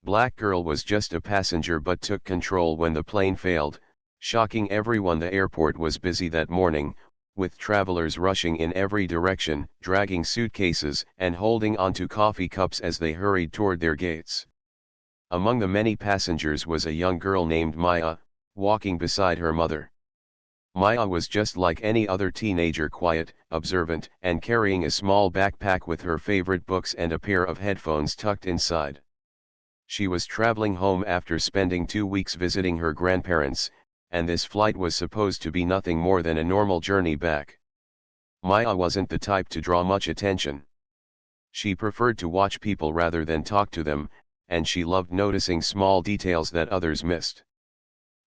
Black girl was just a passenger but took control when the plane failed, shocking everyone. The airport was busy that morning, with travelers rushing in every direction, dragging suitcases and holding onto coffee cups as they hurried toward their gates. Among the many passengers was a young girl named Maya, walking beside her mother. Maya was just like any other teenager, quiet, observant, and carrying a small backpack with her favorite books and a pair of headphones tucked inside. She was traveling home after spending 2 weeks visiting her grandparents, and this flight was supposed to be nothing more than a normal journey back. Maya wasn't the type to draw much attention. She preferred to watch people rather than talk to them, and she loved noticing small details that others missed.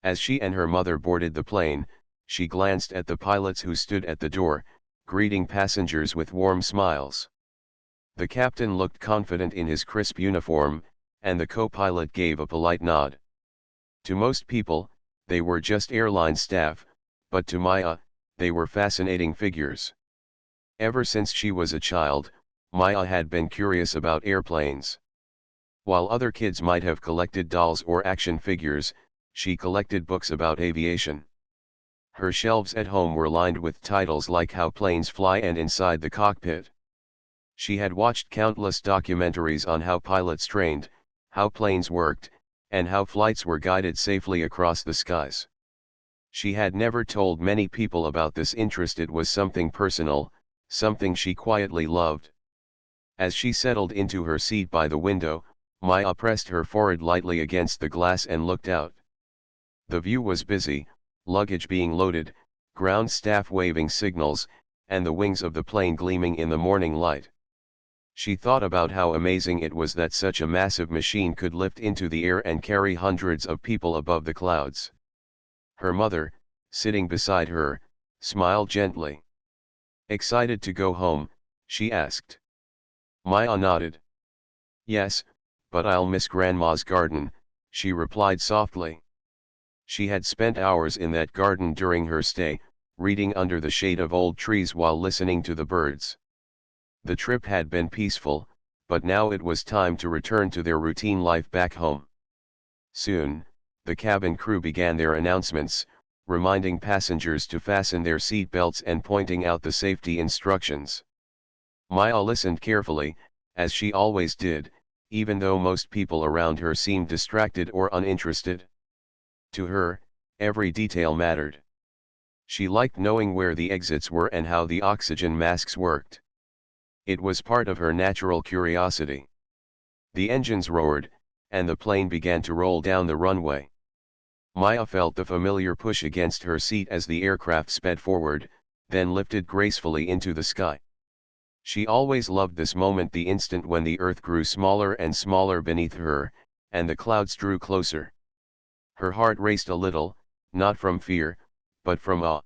As she and her mother boarded the plane, she glanced at the pilots who stood at the door, greeting passengers with warm smiles. The captain looked confident in his crisp uniform, and the co-pilot gave a polite nod. To most people, they were just airline staff, but to Maya, they were fascinating figures. Ever since she was a child, Maya had been curious about airplanes. While other kids might have collected dolls or action figures, she collected books about aviation. Her shelves at home were lined with titles like How Planes Fly and Inside the Cockpit. She had watched countless documentaries on how pilots trained, how planes worked, and how flights were guided safely across the skies. She had never told many people about this interest. It was something personal, something she quietly loved. As she settled into her seat by the window, Maya pressed her forehead lightly against the glass and looked out. The view was busy, luggage being loaded, ground staff waving signals, and the wings of the plane gleaming in the morning light. She thought about how amazing it was that such a massive machine could lift into the air and carry hundreds of people above the clouds. Her mother, sitting beside her, smiled gently. "Excited to go home?" she asked. Maya nodded. "Yes, but I'll miss Grandma's garden," she replied softly. She had spent hours in that garden during her stay, reading under the shade of old trees while listening to the birds. The trip had been peaceful, but now it was time to return to their routine life back home. Soon, the cabin crew began their announcements, reminding passengers to fasten their seat belts and pointing out the safety instructions. Maya listened carefully, as she always did, even though most people around her seemed distracted or uninterested. To her, every detail mattered. She liked knowing where the exits were and how the oxygen masks worked. It was part of her natural curiosity. The engines roared, and the plane began to roll down the runway. Maya felt the familiar push against her seat as the aircraft sped forward, then lifted gracefully into the sky. She always loved this moment, the instant when the earth grew smaller and smaller beneath her, and the clouds drew closer. Her heart raced a little, not from fear, but from awe.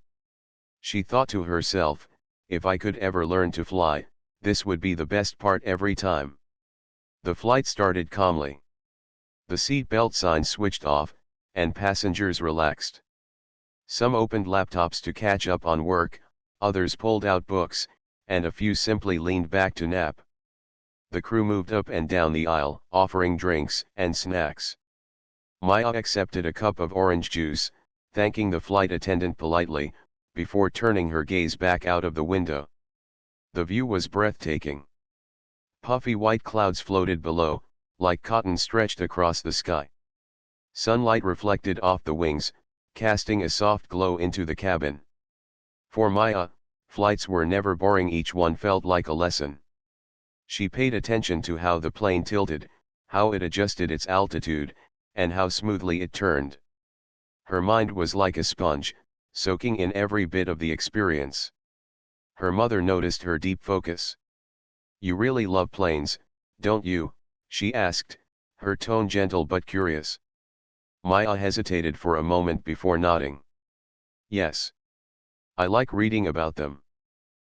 She thought to herself, if I could ever learn to fly, this would be the best part every time. The flight started calmly. The seat belt sign switched off, and passengers relaxed. Some opened laptops to catch up on work, others pulled out books, and a few simply leaned back to nap. The crew moved up and down the aisle, offering drinks and snacks. Maya accepted a cup of orange juice, thanking the flight attendant politely, before turning her gaze back out of the window. The view was breathtaking. Puffy white clouds floated below, like cotton stretched across the sky. Sunlight reflected off the wings, casting a soft glow into the cabin. For Maya, flights were never boring, each one felt like a lesson. She paid attention to how the plane tilted, how it adjusted its altitude, and how smoothly it turned. Her mind was like a sponge, soaking in every bit of the experience. Her mother noticed her deep focus. "You really love planes, don't you?" she asked, her tone gentle but curious. Maya hesitated for a moment before nodding. "Yes. I like reading about them.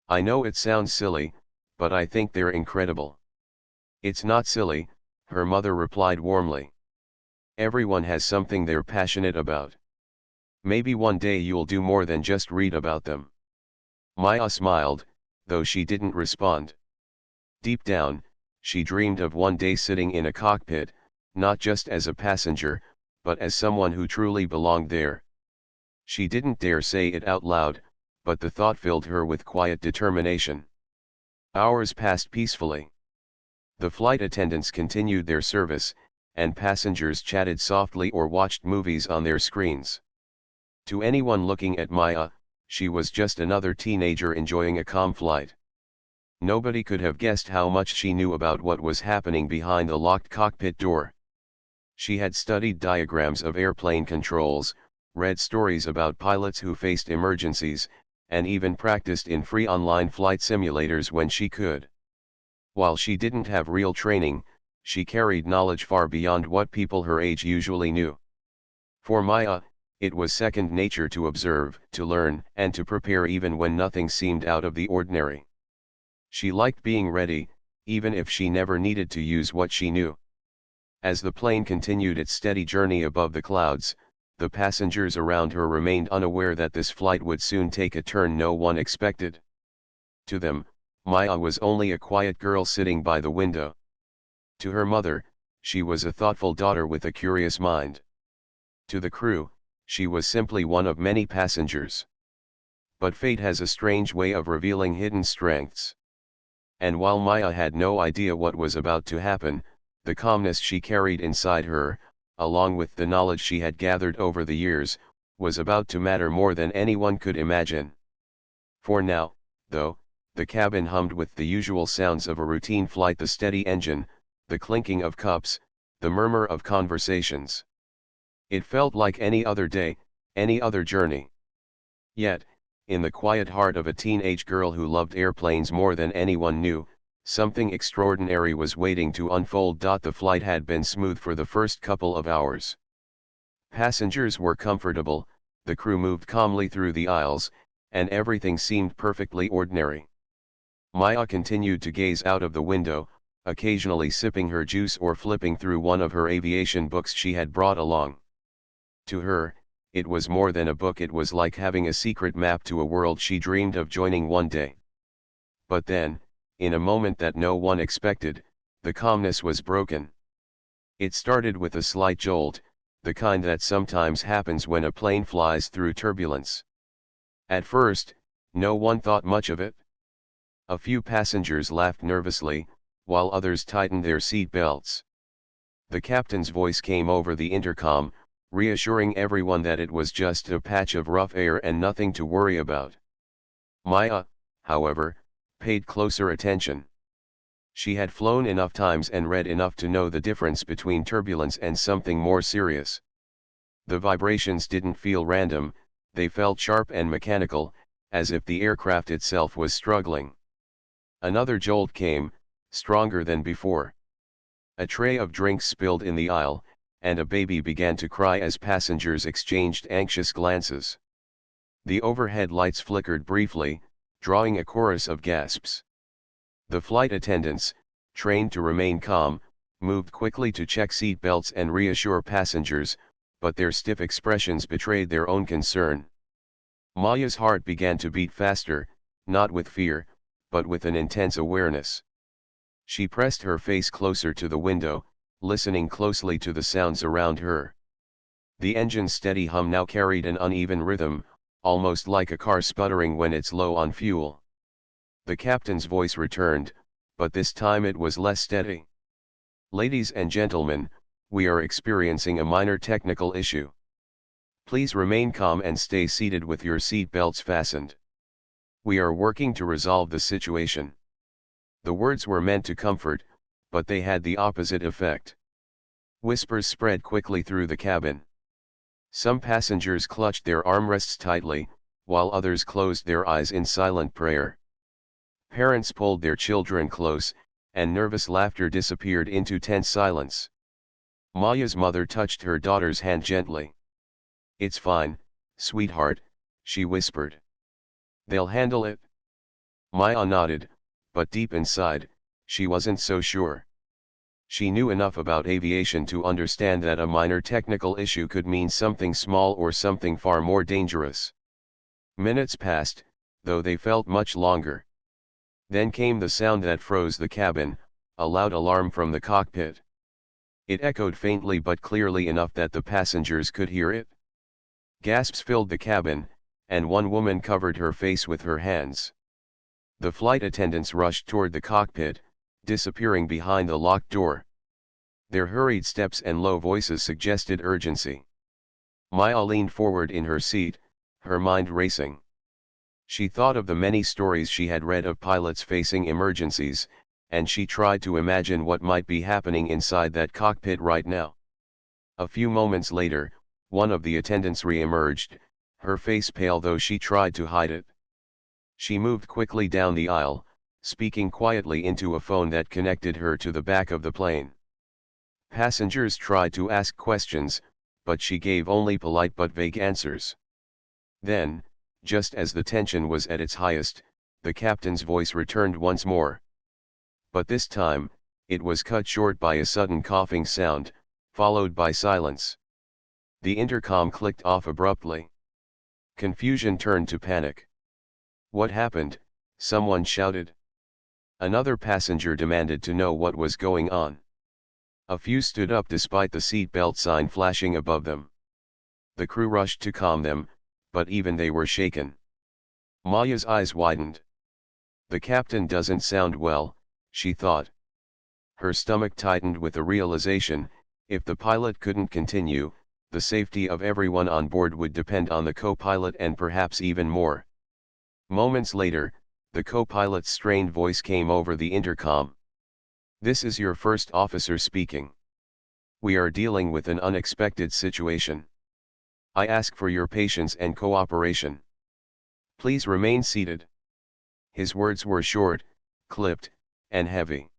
I know it sounds silly, but I think they're incredible." "It's not silly," her mother replied warmly. "Everyone has something they're passionate about. Maybe one day you'll do more than just read about them." Maya smiled, though she didn't respond. Deep down, she dreamed of one day sitting in a cockpit, not just as a passenger, but as someone who truly belonged there. She didn't dare say it out loud, but the thought filled her with quiet determination. Hours passed peacefully. The flight attendants continued their service, and passengers chatted softly or watched movies on their screens. To anyone looking at Maya, she was just another teenager enjoying a calm flight. Nobody could have guessed how much she knew about what was happening behind the locked cockpit door. She had studied diagrams of airplane controls, read stories about pilots who faced emergencies, and even practiced in free online flight simulators when she could. While she didn't have real training, she carried knowledge far beyond what people her age usually knew. For Maya, it was second nature to observe, to learn, and to prepare even when nothing seemed out of the ordinary. She liked being ready, even if she never needed to use what she knew. As the plane continued its steady journey above the clouds, the passengers around her remained unaware that this flight would soon take a turn no one expected. To them, Maya was only a quiet girl sitting by the window. To her mother, she was a thoughtful daughter with a curious mind. To the crew, she was simply one of many passengers. But fate has a strange way of revealing hidden strengths. And while Maya had no idea what was about to happen, the calmness she carried inside her, along with the knowledge she had gathered over the years, was about to matter more than anyone could imagine. For now, though, the cabin hummed with the usual sounds of a routine flight: the steady engine, the clinking of cups, the murmur of conversations. It felt like any other day, any other journey. Yet, in the quiet heart of a teenage girl who loved airplanes more than anyone knew, something extraordinary was waiting to unfold. The flight had been smooth for the first couple of hours. Passengers were comfortable, the crew moved calmly through the aisles, and everything seemed perfectly ordinary. Maya continued to gaze out of the window, occasionally sipping her juice or flipping through one of her aviation books she had brought along. To her, it was more than a book. It was like having a secret map to a world she dreamed of joining one day. But then, in a moment that no one expected, the calmness was broken. It started with a slight jolt, the kind that sometimes happens when a plane flies through turbulence. At first, no one thought much of it. A few passengers laughed nervously, while others tightened their seat belts. The captain's voice came over the intercom, reassuring everyone that it was just a patch of rough air and nothing to worry about. Maya, however, paid closer attention. She had flown enough times and read enough to know the difference between turbulence and something more serious. The vibrations didn't feel random, they felt sharp and mechanical, as if the aircraft itself was struggling. Another jolt came, stronger than before. A tray of drinks spilled in the aisle, and a baby began to cry as passengers exchanged anxious glances. The overhead lights flickered briefly, drawing a chorus of gasps. The flight attendants, trained to remain calm, moved quickly to check seat belts and reassure passengers, but their stiff expressions betrayed their own concern. Maya's heart began to beat faster, not with fear, but with an intense awareness. She pressed her face closer to the window, listening closely to the sounds around her. The engine's steady hum now carried an uneven rhythm, almost like a car sputtering when it's low on fuel. The captain's voice returned, but this time it was less steady. "Ladies and gentlemen, we are experiencing a minor technical issue. Please remain calm and stay seated with your seat belts fastened. We are working to resolve the situation." The words were meant to comfort, but they had the opposite effect. Whispers spread quickly through the cabin. Some passengers clutched their armrests tightly, while others closed their eyes in silent prayer. Parents pulled their children close, and nervous laughter disappeared into tense silence. Maya's mother touched her daughter's hand gently. "It's fine, sweetheart," she whispered. "They'll handle it." Maya nodded, but deep inside, she wasn't so sure. She knew enough about aviation to understand that a minor technical issue could mean something small or something far more dangerous. Minutes passed, though they felt much longer. Then came the sound that froze the cabin, a loud alarm from the cockpit. It echoed faintly but clearly enough that the passengers could hear it. Gasps filled the cabin, and one woman covered her face with her hands. The flight attendants rushed toward the cockpit, disappearing behind the locked door. Their hurried steps and low voices suggested urgency. Maya leaned forward in her seat, her mind racing. She thought of the many stories she had read of pilots facing emergencies, and she tried to imagine what might be happening inside that cockpit right now. A few moments later, one of the attendants re-emerged, her face pale though she tried to hide it. She moved quickly down the aisle, speaking quietly into a phone that connected her to the back of the plane. Passengers tried to ask questions, but she gave only polite but vague answers. Then, just as the tension was at its highest, the captain's voice returned once more. But this time, it was cut short by a sudden coughing sound, followed by silence. The intercom clicked off abruptly. Confusion turned to panic. "What happened?" someone shouted. Another passenger demanded to know what was going on. A few stood up despite the seatbelt sign flashing above them. The crew rushed to calm them, but even they were shaken. Maya's eyes widened. The captain doesn't sound well, she thought. Her stomach tightened with the realization, if the pilot couldn't continue, the safety of everyone on board would depend on the co-pilot and perhaps even more. Moments later, the co-pilot's strained voice came over the intercom. "This is your first officer speaking. We are dealing with an unexpected situation. I ask for your patience and cooperation. Please remain seated." His words were short, clipped, and heavy.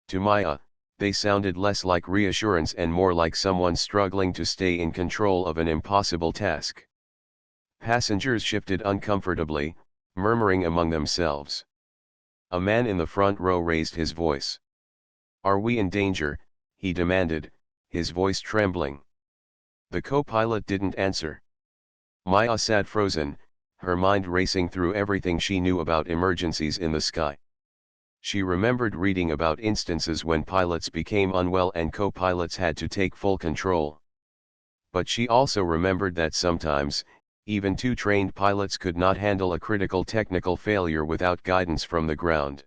To Maya, they sounded less like reassurance and more like someone struggling to stay in control of an impossible task. Passengers shifted uncomfortably, murmuring among themselves. A man in the front row raised his voice. "Are we in danger?" he demanded, his voice trembling. The co-pilot didn't answer. Maya sat frozen, her mind racing through everything she knew about emergencies in the sky. She remembered reading about instances when pilots became unwell and co-pilots had to take full control. But she also remembered that sometimes, even two trained pilots could not handle a critical technical failure without guidance from the ground.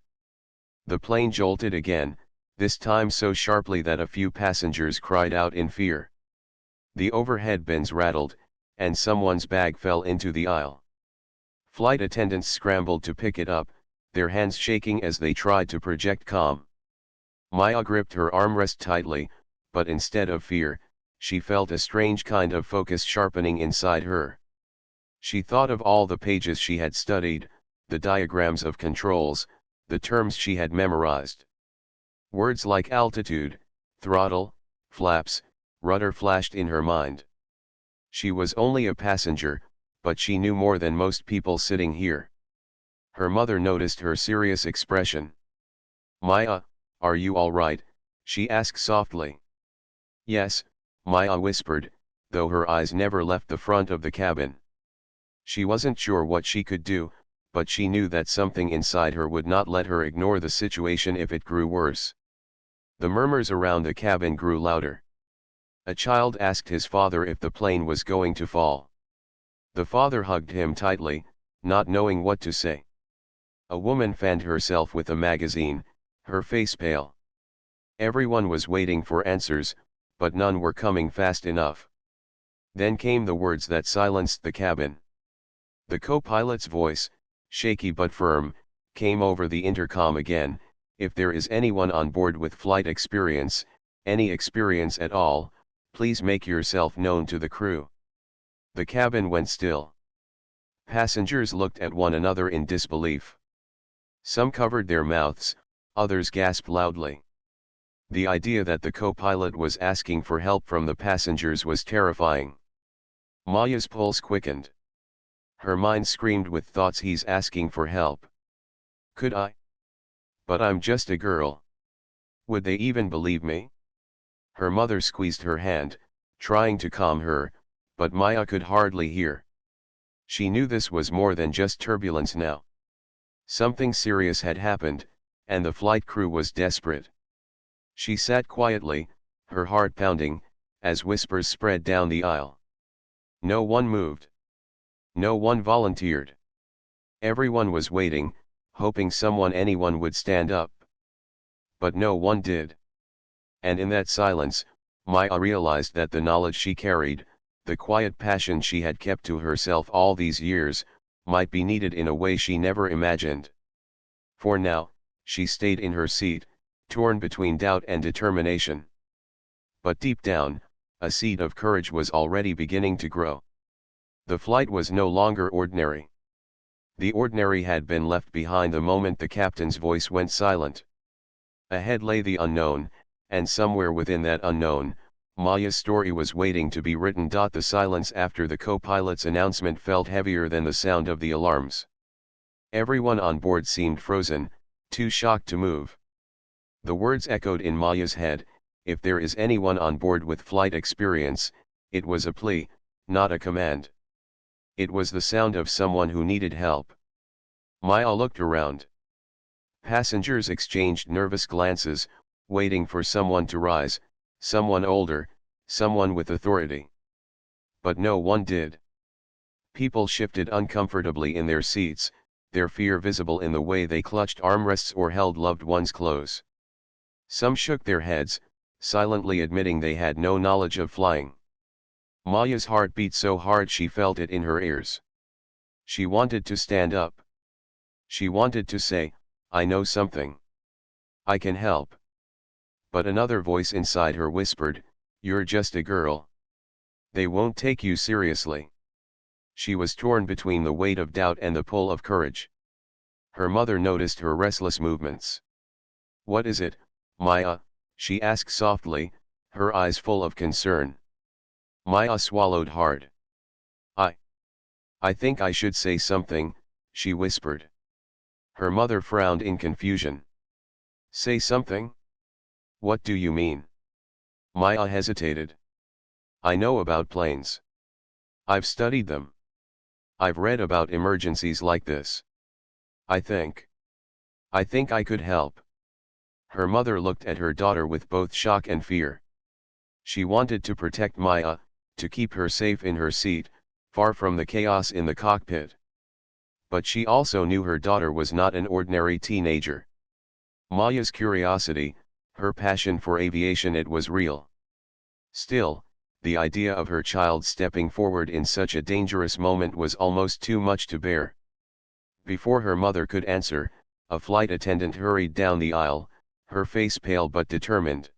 The plane jolted again, this time so sharply that a few passengers cried out in fear. The overhead bins rattled, and someone's bag fell into the aisle. Flight attendants scrambled to pick it up, their hands shaking as they tried to project calm. Maya gripped her armrest tightly, but instead of fear, she felt a strange kind of focus sharpening inside her. She thought of all the pages she had studied, the diagrams of controls, the terms she had memorized. Words like altitude, throttle, flaps, rudder flashed in her mind. She was only a passenger, but she knew more than most people sitting here. Her mother noticed her serious expression. "Maya, are you all right?" she asked softly. "Yes," Maya whispered, though her eyes never left the front of the cabin. She wasn't sure what she could do, but she knew that something inside her would not let her ignore the situation if it grew worse. The murmurs around the cabin grew louder. A child asked his father if the plane was going to fall. The father hugged him tightly, not knowing what to say. A woman fanned herself with a magazine, her face pale. Everyone was waiting for answers, but none were coming fast enough. Then came the words that silenced the cabin. The co-pilot's voice, shaky but firm, came over the intercom again. "If there is anyone on board with flight experience, any experience at all, please make yourself known to the crew." The cabin went still. Passengers looked at one another in disbelief. Some covered their mouths, others gasped loudly. The idea that the co-pilot was asking for help from the passengers was terrifying. Maya's pulse quickened. Her mind screamed with thoughts, he's asking for help. Could I? But I'm just a girl. Would they even believe me? Her mother squeezed her hand, trying to calm her, but Maya could hardly hear. She knew this was more than just turbulence now. Something serious had happened, and the flight crew was desperate. She sat quietly, her heart pounding, as whispers spread down the aisle. No one moved. No one volunteered. Everyone was waiting, hoping anyone would stand up. But no one did. And in that silence, Maya realized that the knowledge she carried, the quiet passion she had kept to herself all these years, might be needed in a way she never imagined. For now, she stayed in her seat, torn between doubt and determination. But deep down, a seed of courage was already beginning to grow. The flight was no longer ordinary. The ordinary had been left behind the moment the captain's voice went silent. Ahead lay the unknown, and somewhere within that unknown, Maya's story was waiting to be written. The silence after the co-pilot's announcement felt heavier than the sound of the alarms. Everyone on board seemed frozen, too shocked to move. The words echoed in Maya's head, "If there is anyone on board with flight experience," it was a plea, not a command. It was the sound of someone who needed help. Maya looked around. Passengers exchanged nervous glances, waiting for someone to rise, someone older, someone with authority. But no one did. People shifted uncomfortably in their seats, their fear visible in the way they clutched armrests or held loved ones close. Some shook their heads, silently admitting they had no knowledge of flying. Maya's heart beat so hard she felt it in her ears. She wanted to stand up. She wanted to say, "I know something. I can help." But another voice inside her whispered, "You're just a girl. They won't take you seriously." She was torn between the weight of doubt and the pull of courage. Her mother noticed her restless movements. "What is it, Maya?" she asked softly, her eyes full of concern. Maya swallowed hard. I think I should say something," she whispered. Her mother frowned in confusion. "Say something? What do you mean?" Maya hesitated. "I know about planes. I've studied them. I've read about emergencies like this. I think I could help." Her mother looked at her daughter with both shock and fear. She wanted to protect Maya, to keep her safe in her seat, far from the chaos in the cockpit. But she also knew her daughter was not an ordinary teenager. Maya's curiosity, her passion for aviation, it was real. Still, the idea of her child stepping forward in such a dangerous moment was almost too much to bear. Before her mother could answer, a flight attendant hurried down the aisle, her face pale but determined.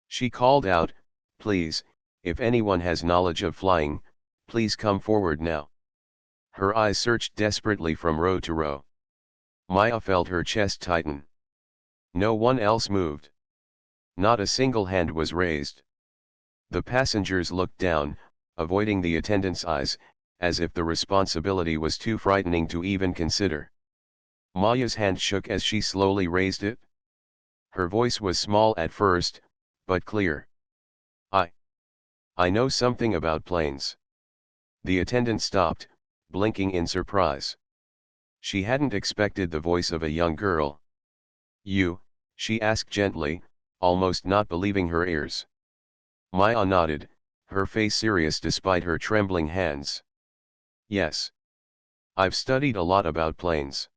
She called out, "Please, if anyone has knowledge of flying, please come forward now." Her eyes searched desperately from row to row. Maya felt her chest tighten. No one else moved. Not a single hand was raised. The passengers looked down, avoiding the attendant's eyes, as if the responsibility was too frightening to even consider. Maya's hand shook as she slowly raised it. Her voice was small at first, but clear. I know something about planes." The attendant stopped, blinking in surprise. She hadn't expected the voice of a young girl. "You?" she asked gently, almost not believing her ears. Maya nodded, her face serious despite her trembling hands. "Yes. I've studied a lot about planes.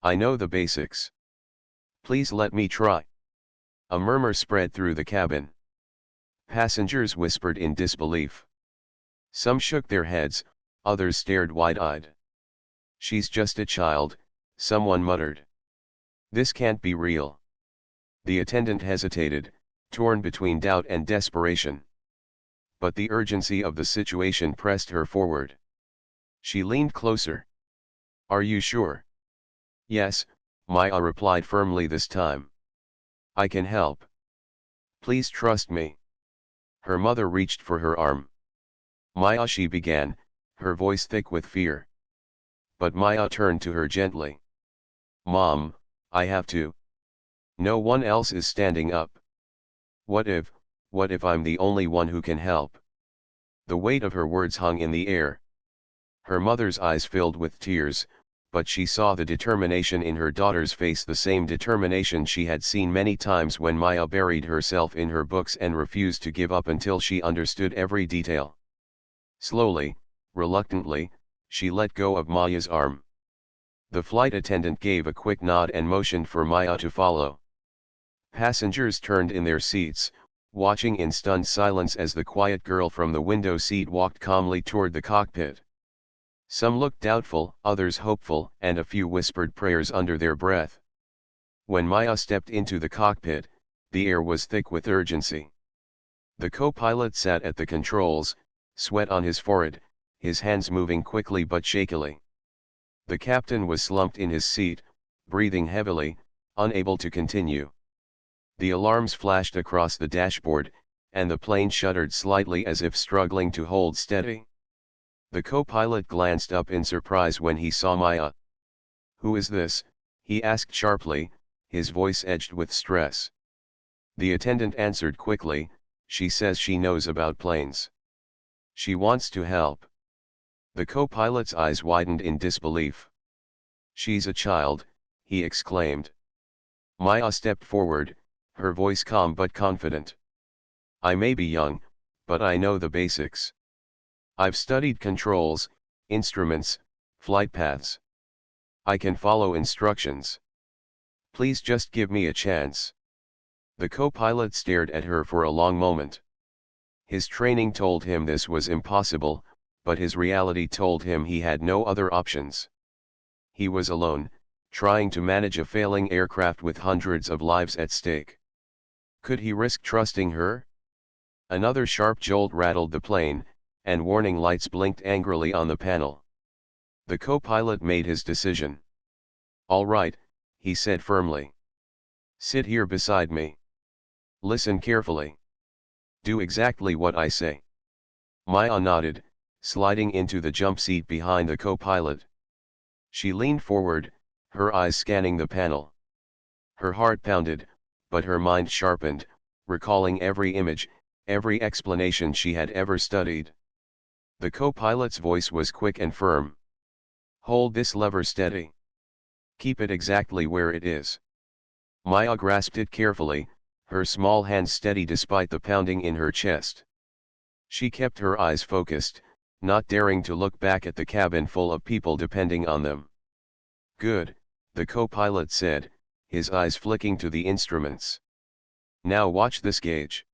I know the basics. Please let me try." A murmur spread through the cabin. Passengers whispered in disbelief. Some shook their heads, others stared wide-eyed. "She's just a child," someone muttered. "This can't be real." The attendant hesitated, torn between doubt and desperation. But the urgency of the situation pressed her forward. She leaned closer. "Are you sure?" "Yes," Maya replied firmly this time. "I can help. Please trust me." Her mother reached for her arm. "Maya," she began, her voice thick with fear. But Maya turned to her gently. "Mom, I have to. No one else is standing up. What if I'm the only one who can help?" The weight of her words hung in the air. Her mother's eyes filled with tears, but she saw the determination in her daughter's face, the same determination she had seen many times when Maya buried herself in her books and refused to give up until she understood every detail. Slowly, reluctantly, she let go of Maya's arm. The flight attendant gave a quick nod and motioned for Maya to follow. Passengers turned in their seats, watching in stunned silence as the quiet girl from the window seat walked calmly toward the cockpit. Some looked doubtful, others hopeful, and a few whispered prayers under their breath. When Maya stepped into the cockpit, the air was thick with urgency. The co-pilot sat at the controls, sweat on his forehead, his hands moving quickly but shakily. The captain was slumped in his seat, breathing heavily, unable to continue. The alarms flashed across the dashboard, and the plane shuddered slightly as if struggling to hold steady. The co-pilot glanced up in surprise when he saw Maya. "Who is this?" he asked sharply, his voice edged with stress. The attendant answered quickly, "She says she knows about planes. She wants to help." The co-pilot's eyes widened in disbelief. "She's a child," he exclaimed. Maya stepped forward, her voice calm but confident. "I may be young, but I know the basics. I've studied controls, instruments, flight paths. I can follow instructions. Please just give me a chance." The co-pilot stared at her for a long moment. His training told him this was impossible, but his reality told him he had no other options. He was alone, trying to manage a failing aircraft with hundreds of lives at stake. Could he risk trusting her? Another sharp jolt rattled the plane, and warning lights blinked angrily on the panel. The co-pilot made his decision. "All right," he said firmly. "Sit here beside me. Listen carefully. Do exactly what I say." Maya nodded, sliding into the jump seat behind the co-pilot. She leaned forward, her eyes scanning the panel. Her heart pounded, but her mind sharpened, recalling every image, every explanation she had ever studied. The co-pilot's voice was quick and firm. "Hold this lever steady. Keep it exactly where it is." Maya grasped it carefully, her small hands steady despite the pounding in her chest. She kept her eyes focused, not daring to look back at the cabin full of people depending on them. "Good," the co-pilot said, his eyes flicking to the instruments. "Now watch this gauge.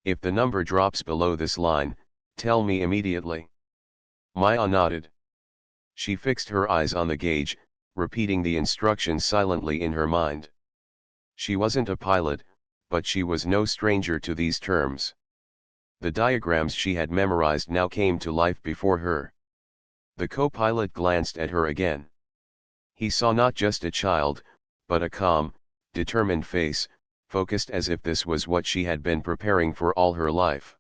If the number drops below this line, tell me immediately." Maya nodded. She fixed her eyes on the gauge, repeating the instructions silently in her mind. She wasn't a pilot, but she was no stranger to these terms. The diagrams she had memorized now came to life before her. The co-pilot glanced at her again. He saw not just a child, but a calm, determined face, focused as if this was what she had been preparing for all her life.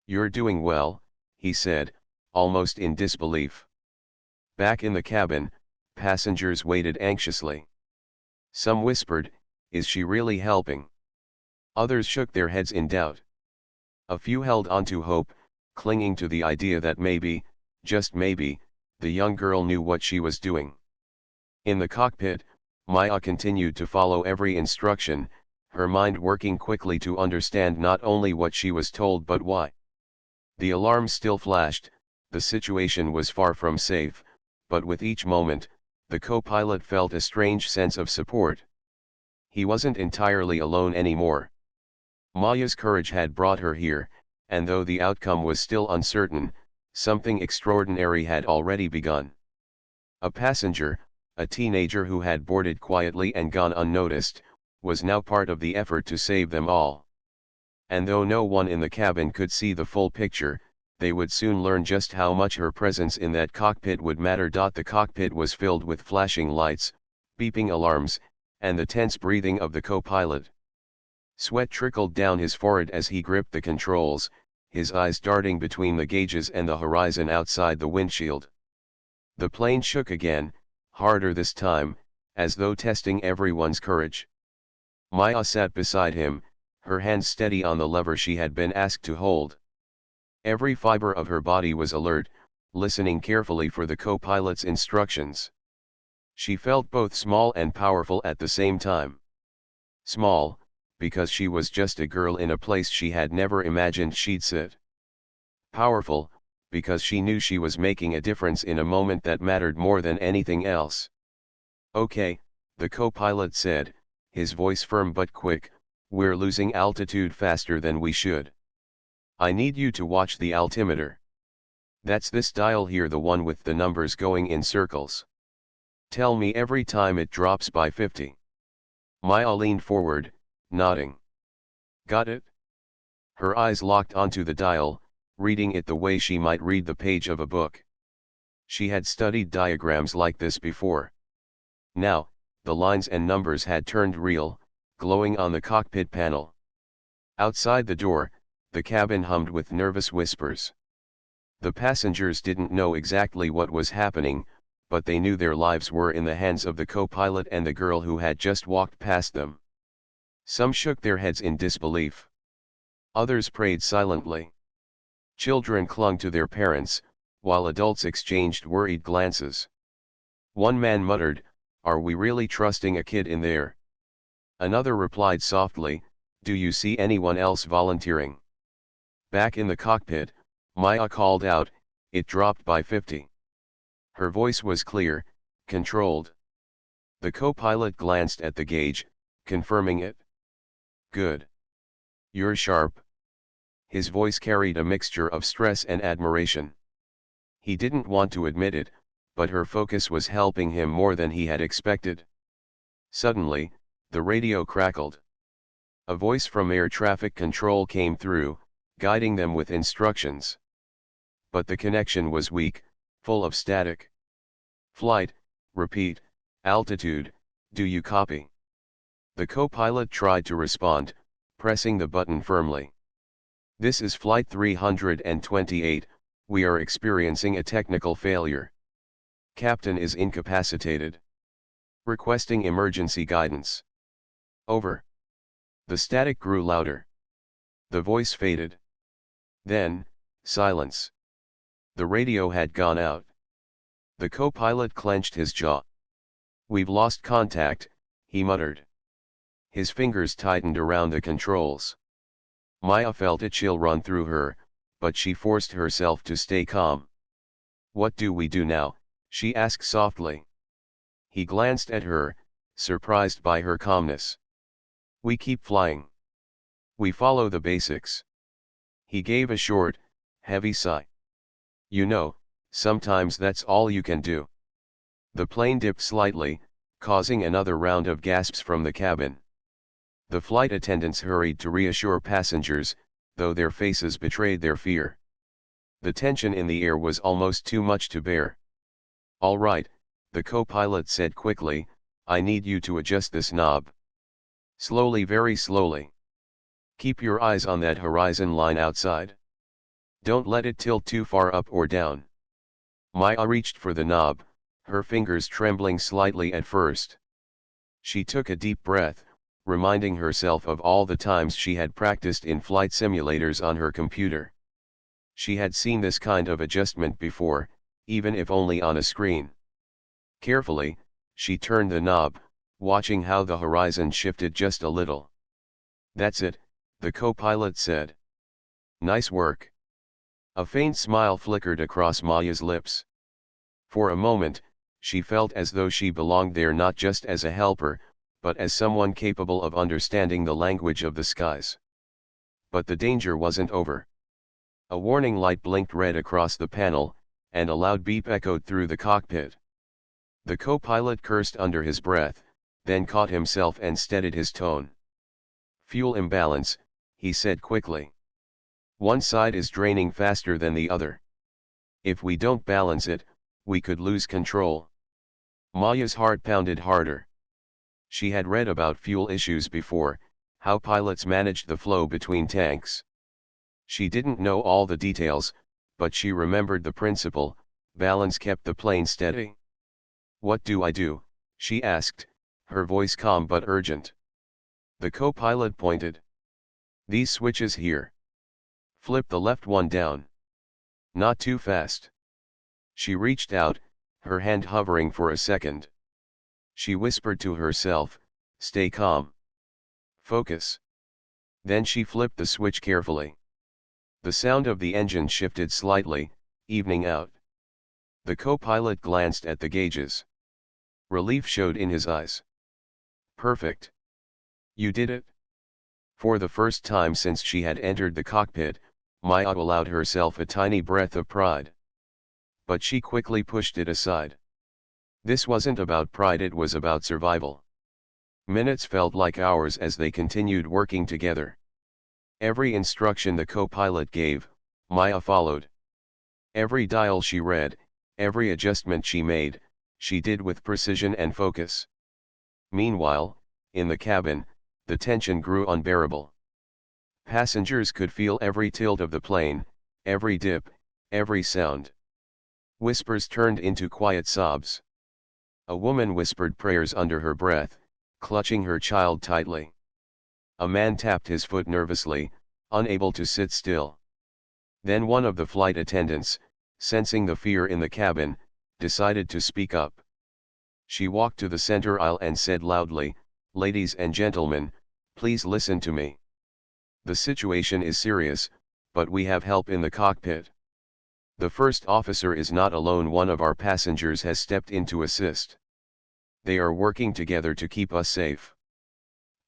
"You're doing well," he said, almost in disbelief. Back in the cabin, passengers waited anxiously. Some whispered, "Is she really helping?" Others shook their heads in doubt. A few held on to hope, clinging to the idea that maybe, just maybe, the young girl knew what she was doing. In the cockpit, Maya continued to follow every instruction, her mind working quickly to understand not only what she was told but why. The alarms still flashed, the situation was far from safe, but with each moment, the co-pilot felt a strange sense of support. He wasn't entirely alone anymore. Maya's courage had brought her here, and though the outcome was still uncertain, something extraordinary had already begun. A passenger, a teenager who had boarded quietly and gone unnoticed, was now part of the effort to save them all. And though no one in the cabin could see the full picture, they would soon learn just how much her presence in that cockpit would matter. The cockpit was filled with flashing lights, beeping alarms, and the tense breathing of the co-pilot. Sweat trickled down his forehead as he gripped the controls, his eyes darting between the gauges and the horizon outside the windshield. The plane shook again, harder this time, as though testing everyone's courage. Maya sat beside him, her hands steady on the lever she had been asked to hold. Every fiber of her body was alert, listening carefully for the co-pilot's instructions. She felt both small and powerful at the same time. Small, because she was just a girl in a place she had never imagined she'd sit. Powerful, because she knew she was making a difference in a moment that mattered more than anything else. "Okay," the co-pilot said, his voice firm but quick, "we're losing altitude faster than we should. I need you to watch the altimeter. That's this dial here, the one with the numbers going in circles. Tell me every time it drops by 50. Maya leaned forward, nodding. Got it? Her eyes locked onto the dial, reading it the way she might read the page of a book. She had studied diagrams like this before. Now, the lines and numbers had turned real, glowing on the cockpit panel. Outside the door, the cabin hummed with nervous whispers. The passengers didn't know exactly what was happening, but they knew their lives were in the hands of the co-pilot and the girl who had just walked past them. Some shook their heads in disbelief. Others prayed silently. Children clung to their parents, while adults exchanged worried glances. One man muttered, "Are we really trusting a kid in there?" Another replied softly, "Do you see anyone else volunteering?" Back in the cockpit, Maya called out, "It dropped by 50. Her voice was clear, controlled. The co-pilot glanced at the gauge, confirming it. "Good. You're sharp." His voice carried a mixture of stress and admiration. He didn't want to admit it, but her focus was helping him more than he had expected. Suddenly, the radio crackled. A voice from air traffic control came through, guiding them with instructions. But the connection was weak, full of static. "Flight, repeat, altitude, do you copy?" The co-pilot tried to respond, pressing the button firmly. "This is Flight 328, we are experiencing a technical failure. Captain is incapacitated. Requesting emergency guidance." "Over." The static grew louder. The voice faded. Then, silence. The radio had gone out. The co-pilot clenched his jaw. "We've lost contact," he muttered. His fingers tightened around the controls. Maya felt a chill run through her, but she forced herself to stay calm. "What do we do now?" she asked softly. He glanced at her, surprised by her calmness. "We keep flying. We follow the basics." He gave a short, heavy sigh. "You know, sometimes that's all you can do." The plane dipped slightly, causing another round of gasps from the cabin. The flight attendants hurried to reassure passengers, though their faces betrayed their fear. The tension in the air was almost too much to bear. "All right," the co-pilot said quickly, "I need you to adjust this knob. Slowly, very slowly. Keep your eyes on that horizon line outside. Don't let it tilt too far up or down." Maya reached for the knob, her fingers trembling slightly at first. She took a deep breath, reminding herself of all the times she had practiced in flight simulators on her computer. She had seen this kind of adjustment before, even if only on a screen. Carefully, she turned the knob, watching how the horizon shifted just a little. "That's it," the co-pilot said. "Nice work." A faint smile flickered across Maya's lips. For a moment, she felt as though she belonged there not just as a helper, but as someone capable of understanding the language of the skies. But the danger wasn't over. A warning light blinked red across the panel, and a loud beep echoed through the cockpit. The co-pilot cursed under his breath, then caught himself and steadied his tone. "Fuel imbalance," he said quickly. "One side is draining faster than the other. If we don't balance it, we could lose control." Maya's heart pounded harder. She had read about fuel issues before, how pilots managed the flow between tanks. She didn't know all the details, but she remembered the principle: balance kept the plane steady. "What do I do?" she asked, her voice calm but urgent. The co-pilot pointed. "These switches here. Flip the left one down. Not too fast." She reached out, her hand hovering for a second. She whispered to herself, "Stay calm. Focus." Then she flipped the switch carefully. The sound of the engine shifted slightly, evening out. The co-pilot glanced at the gauges. Relief showed in his eyes. "Perfect. You did it." For the first time since she had entered the cockpit, Maya allowed herself a tiny breath of pride. But she quickly pushed it aside. This wasn't about pride, it was about survival. Minutes felt like hours as they continued working together. Every instruction the co-pilot gave, Maya followed. Every dial she read, every adjustment she made, she did with precision and focus. Meanwhile, in the cabin, the tension grew unbearable. Passengers could feel every tilt of the plane, every dip, every sound. Whispers turned into quiet sobs. A woman whispered prayers under her breath, clutching her child tightly. A man tapped his foot nervously, unable to sit still. Then one of the flight attendants, sensing the fear in the cabin, decided to speak up. She walked to the center aisle and said loudly, "Ladies and gentlemen, please listen to me. The situation is serious, but we have help in the cockpit. The first officer is not alone, one of our passengers has stepped in to assist. They are working together to keep us safe.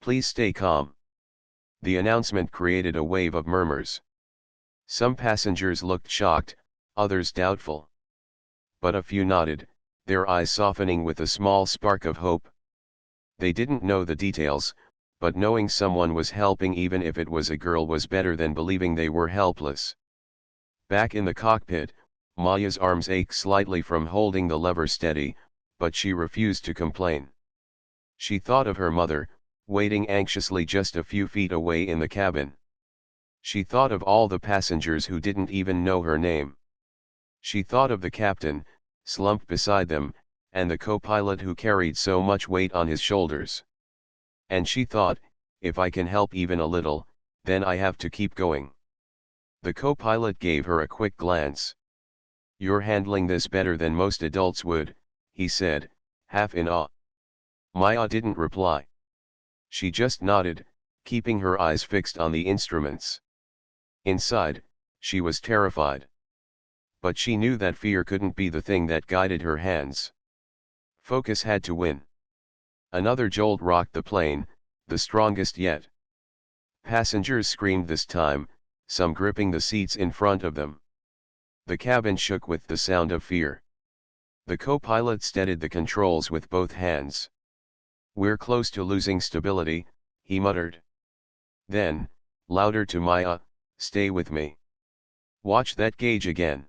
Please stay calm." The announcement created a wave of murmurs. Some passengers looked shocked, others doubtful. But a few nodded, their eyes softening with a small spark of hope. They didn't know the details, but knowing someone was helping, even if it was a girl, was better than believing they were helpless. Back in the cockpit, Maya's arms ached slightly from holding the lever steady, but she refused to complain. She thought of her mother, waiting anxiously just a few feet away in the cabin. She thought of all the passengers who didn't even know her name. She thought of the captain, slumped beside them, and the co-pilot who carried so much weight on his shoulders. And she thought, if I can help even a little, then I have to keep going. The co-pilot gave her a quick glance. "You're handling this better than most adults would," he said, half in awe. Maya didn't reply. She just nodded, keeping her eyes fixed on the instruments. Inside, she was terrified. But she knew that fear couldn't be the thing that guided her hands. Focus had to win. Another jolt rocked the plane, the strongest yet. Passengers screamed this time, some gripping the seats in front of them. The cabin shook with the sound of fear. The co-pilot steadied the controls with both hands. "We're close to losing stability," he muttered. Then, louder to Maya, "Stay with me. Watch that gauge again.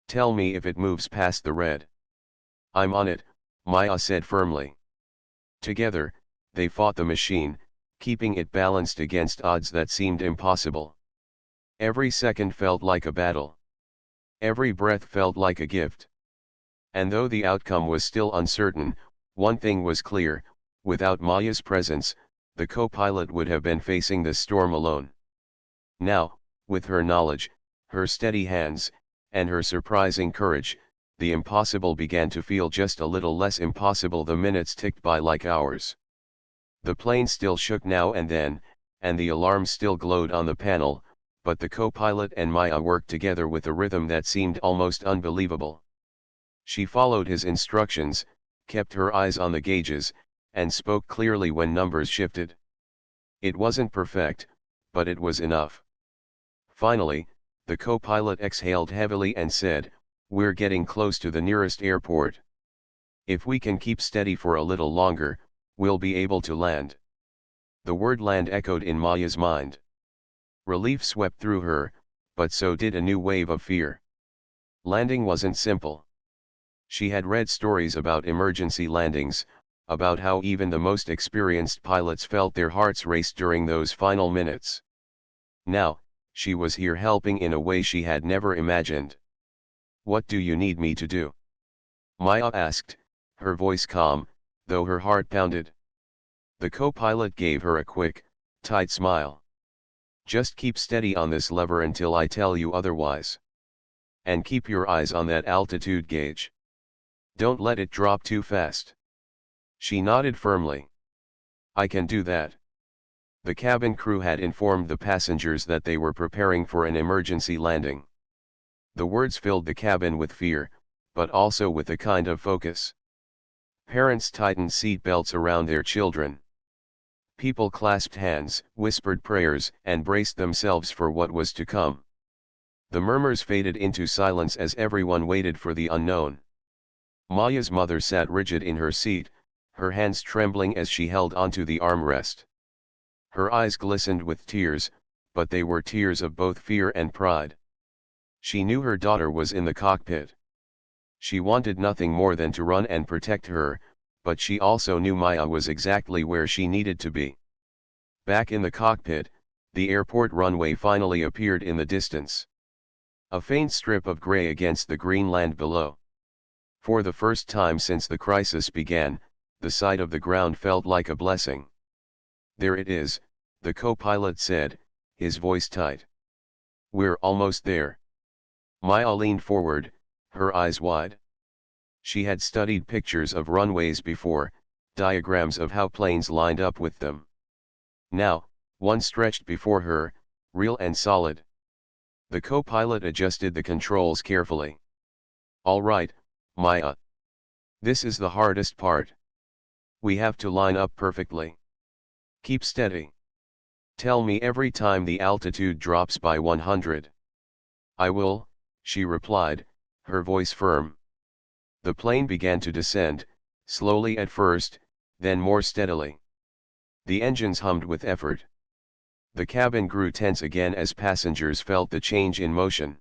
Tell me if it moves past the red." "I'm on it," Maya said firmly. Together, they fought the machine, keeping it balanced against odds that seemed impossible. Every second felt like a battle. Every breath felt like a gift. And though the outcome was still uncertain, one thing was clear: without Maya's presence, the co-pilot would have been facing this storm alone. Now, with her knowledge, her steady hands, and her surprising courage, the impossible began to feel just a little less impossible. The minutes ticked by like hours. The plane still shook now and then, and the alarm still glowed on the panel, but the co-pilot and Maya worked together with a rhythm that seemed almost unbelievable. She followed his instructions, kept her eyes on the gauges, and spoke clearly when numbers shifted. It wasn't perfect, but it was enough. Finally, the co-pilot exhaled heavily and said, "We're getting close to the nearest airport. If we can keep steady for a little longer, we'll be able to land." The word land echoed in Maya's mind. Relief swept through her, but so did a new wave of fear. Landing wasn't simple. She had read stories about emergency landings, about how even the most experienced pilots felt their hearts race during those final minutes. Now, she was here helping in a way she had never imagined. "What do you need me to do?" Maya asked, her voice calm, though her heart pounded. The co-pilot gave her a quick, tight smile. "Just keep steady on this lever until I tell you otherwise. And keep your eyes on that altitude gauge. Don't let it drop too fast." She nodded firmly. I can do that. The cabin crew had informed the passengers that they were preparing for an emergency landing. The words filled the cabin with fear, but also with a kind of focus. Parents tightened seat belts around their children. People clasped hands, whispered prayers, and braced themselves for what was to come. The murmurs faded into silence as everyone waited for the unknown. Maya's mother sat rigid in her seat, her hands trembling as she held onto the armrest. Her eyes glistened with tears, but they were tears of both fear and pride. She knew her daughter was in the cockpit. She wanted nothing more than to run and protect her, but she also knew Maya was exactly where she needed to be. Back in the cockpit, the airport runway finally appeared in the distance. A faint strip of gray against the green land below. For the first time since the crisis began, the sight of the ground felt like a blessing. There it is, the co-pilot said, his voice tight. We're almost there. Maya leaned forward, her eyes wide. She had studied pictures of runways before, diagrams of how planes lined up with them. Now, one stretched before her, real and solid. The co-pilot adjusted the controls carefully. All right, Maya. This is the hardest part. We have to line up perfectly. Keep steady. Tell me every time the altitude drops by 100. I will, she replied, her voice firm. The plane began to descend, slowly at first, then more steadily. The engines hummed with effort. The cabin grew tense again as passengers felt the change in motion.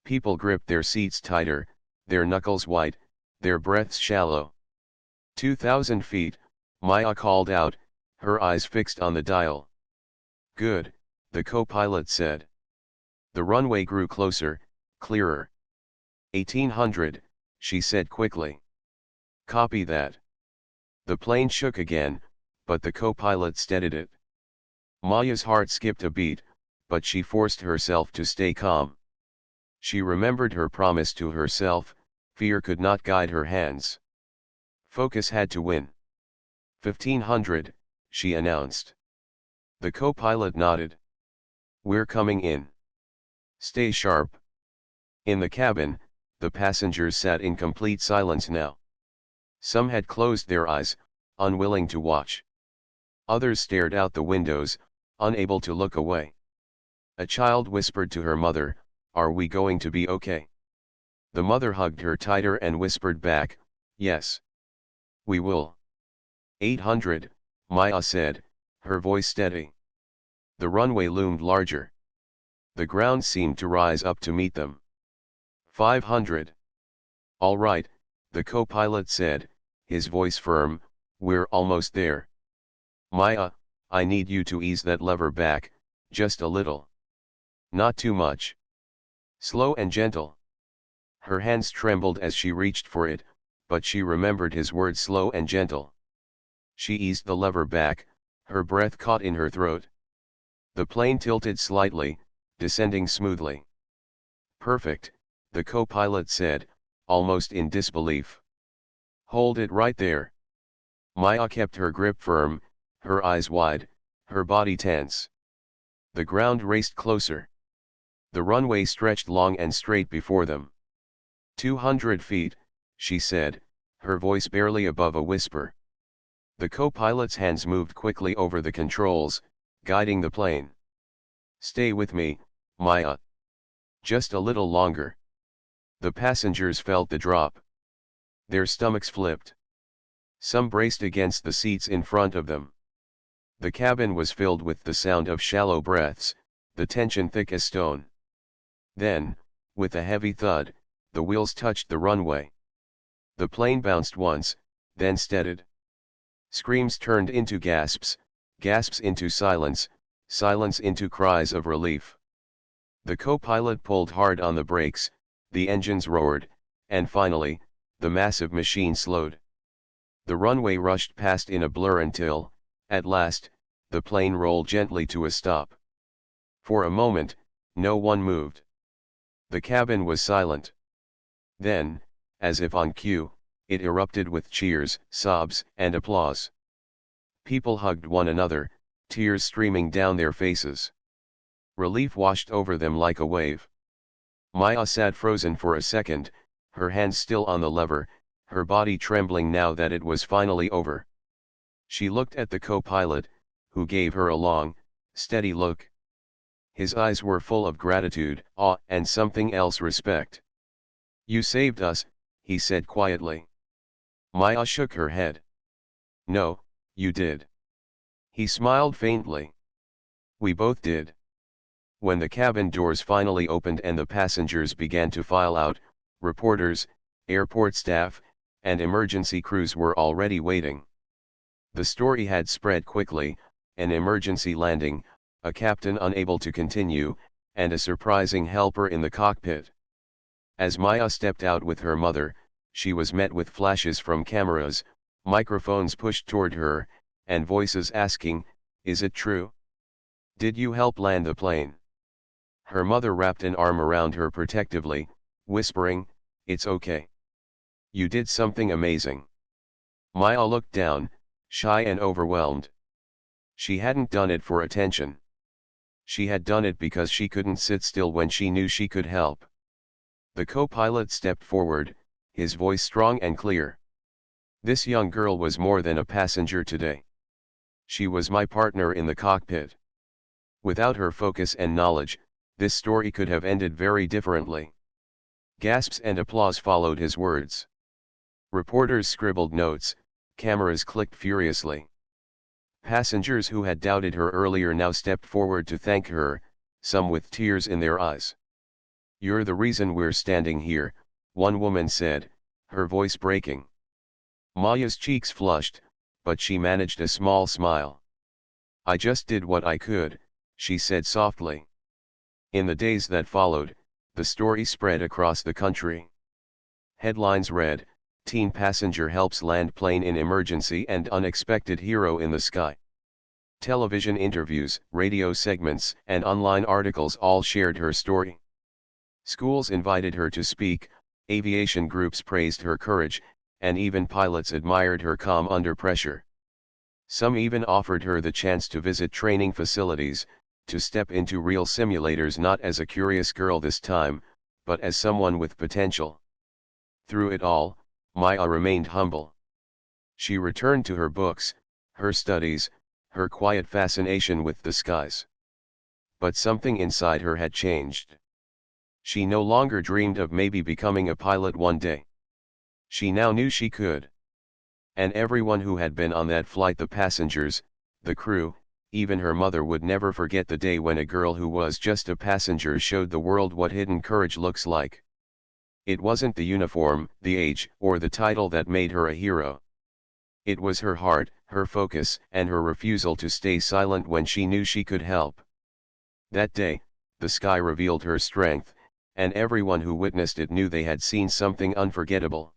People gripped their seats tighter, their knuckles white, their breaths shallow. 2,000 feet, Maya called out, her eyes fixed on the dial. Good, the co-pilot said. The runway grew closer, clearer. 1,800, she said quickly. Copy that. The plane shook again, but the co-pilot steadied it. Maya's heart skipped a beat, but she forced herself to stay calm. She remembered her promise to herself, fear could not guide her hands. Focus had to win. 1,500, she announced. The co-pilot nodded. We're coming in. Stay sharp. In the cabin, the passengers sat in complete silence now. Some had closed their eyes, unwilling to watch. Others stared out the windows, unable to look away. A child whispered to her mother, "Are we going to be okay?" The mother hugged her tighter and whispered back, "Yes. We will." 800, Maya said, her voice steady. The runway loomed larger. The ground seemed to rise up to meet them. 500. All right, the co-pilot said, his voice firm, we're almost there. Maya, I need you to ease that lever back, just a little. Not too much. Slow and gentle. Her hands trembled as she reached for it, but she remembered his words slow and gentle. She eased the lever back, her breath caught in her throat. The plane tilted slightly, descending smoothly. Perfect, the co-pilot said, almost in disbelief. Hold it right there. Maya kept her grip firm, her eyes wide, her body tense. The ground raced closer. The runway stretched long and straight before them. 200 feet, she said, her voice barely above a whisper. The co-pilot's hands moved quickly over the controls, guiding the plane. Stay with me, Maya. Just a little longer. The passengers felt the drop. Their stomachs flipped. Some braced against the seats in front of them. The cabin was filled with the sound of shallow breaths, the tension thick as stone. Then, with a heavy thud, the wheels touched the runway. The plane bounced once, then steadied. Screams turned into gasps, gasps into silence, silence into cries of relief. The co-pilot pulled hard on the brakes, the engines roared, and finally, the massive machine slowed. The runway rushed past in a blur until, at last, the plane rolled gently to a stop. For a moment, no one moved. The cabin was silent. Then, as if on cue, It erupted with cheers, sobs, and applause. People hugged one another, tears streaming down their faces. Relief washed over them like a wave. Maya sat frozen for a second, her hands still on the lever, her body trembling now that it was finally over. She looked at the co-pilot, who gave her a long, steady look. His eyes were full of gratitude, awe, and something else, respect. "You saved us," he said quietly. Maya shook her head. "No, you did." He smiled faintly. "We both did." When the cabin doors finally opened and the passengers began to file out, reporters, airport staff, and emergency crews were already waiting. The story had spread quickly: an emergency landing, a captain unable to continue, and a surprising helper in the cockpit. As Maya stepped out with her mother, she was met with flashes from cameras, microphones pushed toward her, and voices asking, "Is it true? Did you help land the plane?" Her mother wrapped an arm around her protectively, whispering, "It's okay. You did something amazing." Maya looked down, shy and overwhelmed. She hadn't done it for attention. She had done it because she couldn't sit still when she knew she could help. The co-pilot stepped forward, his voice strong and clear. "This young girl was more than a passenger today. She was my partner in the cockpit. Without her focus and knowledge, this story could have ended very differently." Gasps and applause followed his words. Reporters scribbled notes, cameras clicked furiously. Passengers who had doubted her earlier now stepped forward to thank her, some with tears in their eyes. "You're the reason we're standing here," one woman said, her voice breaking. Maya's cheeks flushed, but she managed a small smile. "I just did what I could," she said softly. In the days that followed, the story spread across the country. Headlines read, "Teen passenger helps land plane in emergency and unexpected hero in the sky." Television interviews, radio segments, and online articles all shared her story. Schools invited her to speak, aviation groups praised her courage, and even pilots admired her calm under pressure. Some even offered her the chance to visit training facilities, to step into real simulators, not as a curious girl this time, but as someone with potential. Through it all, Maya remained humble. She returned to her books, her studies, her quiet fascination with the skies. But something inside her had changed. She no longer dreamed of maybe becoming a pilot one day. She now knew she could. And everyone who had been on that flight, the passengers, the crew, even her mother, would never forget the day when a girl who was just a passenger showed the world what hidden courage looks like. It wasn't the uniform, the age, or the title that made her a hero. It was her heart, her focus, and her refusal to stay silent when she knew she could help. That day, the sky revealed her strength, and everyone who witnessed it knew they had seen something unforgettable.